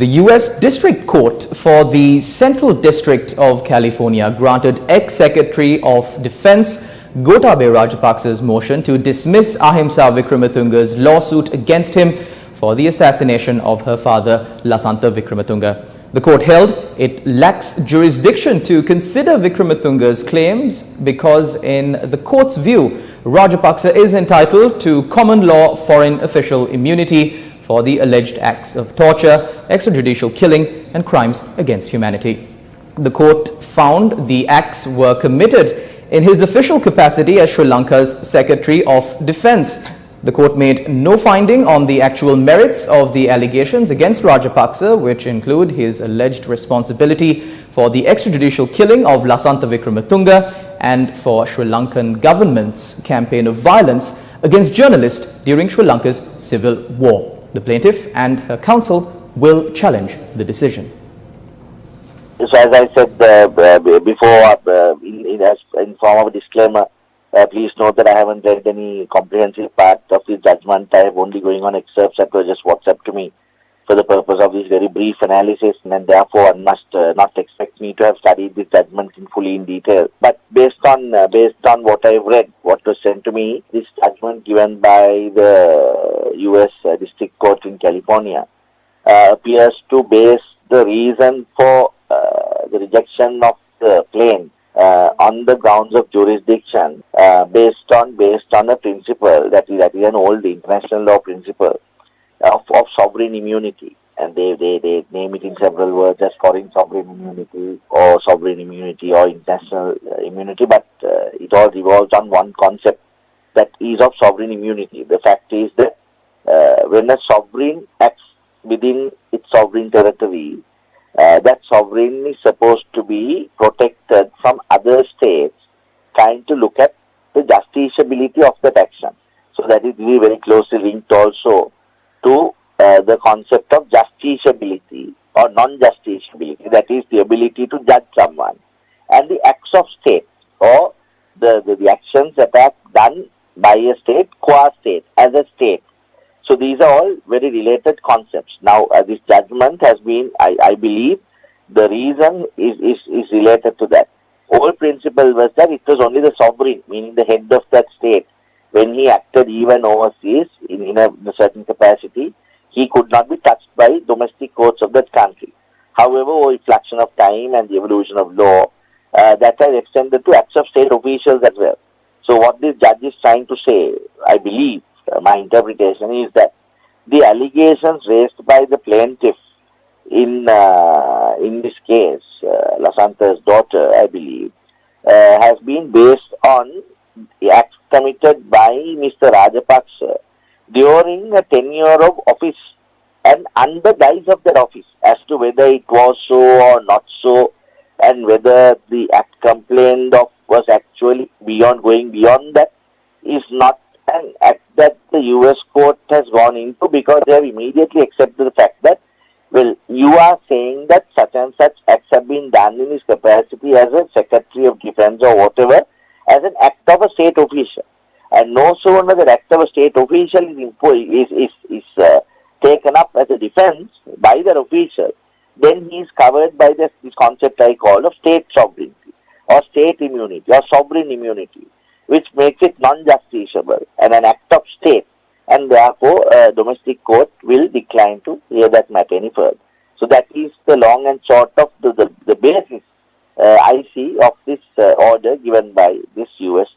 The U.S. District Court for the Central District of California granted ex-Secretary of Defense Gotabaya Rajapaksa's motion to dismiss Ahimsa Wickrematunge's lawsuit against him for the assassination of her father, Lasantha Wickrematunge. The court held it lacks jurisdiction to consider Wickrematunge's claims because, in the court's view, Rajapaksa is entitled to common law foreign official immunity for the alleged acts of torture, extrajudicial killing and crimes against humanity. The court found the acts were committed in his official capacity as Sri Lanka's Secretary of Defense. The court made no finding on the actual merits of the allegations against Rajapaksa, which include his alleged responsibility for the extrajudicial killing of Lasantha Wickrematunge and for Sri Lankan government's campaign of violence against journalists during Sri Lanka's civil war. The plaintiff and her counsel will challenge the decision. So as I said before, in form of a disclaimer, please note that I haven't read any comprehensive part of the judgment. I have only going on excerpts that were just WhatsApp to me for the purpose of this very brief analysis, and therefore one must not expect me to have studied this judgment fully in detail. But based on what I've read, what was sent to me, this judgment given by the U.S. District Court in California appears to base the reason for the rejection of the claim on the grounds of jurisdiction based on a principle that is an old international law principle of sovereign immunity, and they name it in several words as foreign sovereign immunity or sovereign immunity or international immunity, but it all revolves on one concept, that is of sovereign immunity. The fact is that when a sovereign acts within its sovereign territory, that sovereign is supposed to be protected from other states trying to look at the justiciability of that action. So that is really very closely linked also to the concept of justiciability or non-justiciability, that is the ability to judge someone, and the acts of state or the actions that are done by a state, qua state, as a state. So these are all very related concepts. Now this judgment has been, I believe, the reason is related to that. Whole principle was that it was only the sovereign, meaning the head of that state, when he acted even overseas in a certain capacity, he could not be touched by domestic courts of that country. However, over inflection of time and the evolution of law, that has extended to acts of state officials as well. So what this judge is trying to say, I believe, my interpretation is that the allegations raised by the plaintiff in this case, Lasantha's daughter, I believe, has been based on the acts committed by Mr. Rajapaksa during a tenure of office and under guise of that office. As to whether it was so or not so, and whether the act complained of was actually going beyond that, is not an act that the U.S. court has gone into, because they have immediately accepted the fact that, well, you are saying that such and such acts have been done in his capacity as a Secretary of Defense or whatever, as an act of a state official. And no sooner that act of a state official is taken up as a defense by that official, then he is covered by this concept I call of state sovereignty or state immunity or sovereign immunity, which makes it non-justiciable and an act of state, and therefore a domestic court will decline to hear that matter any further. So that is the long and short of the basis I see of this order given by this U.S.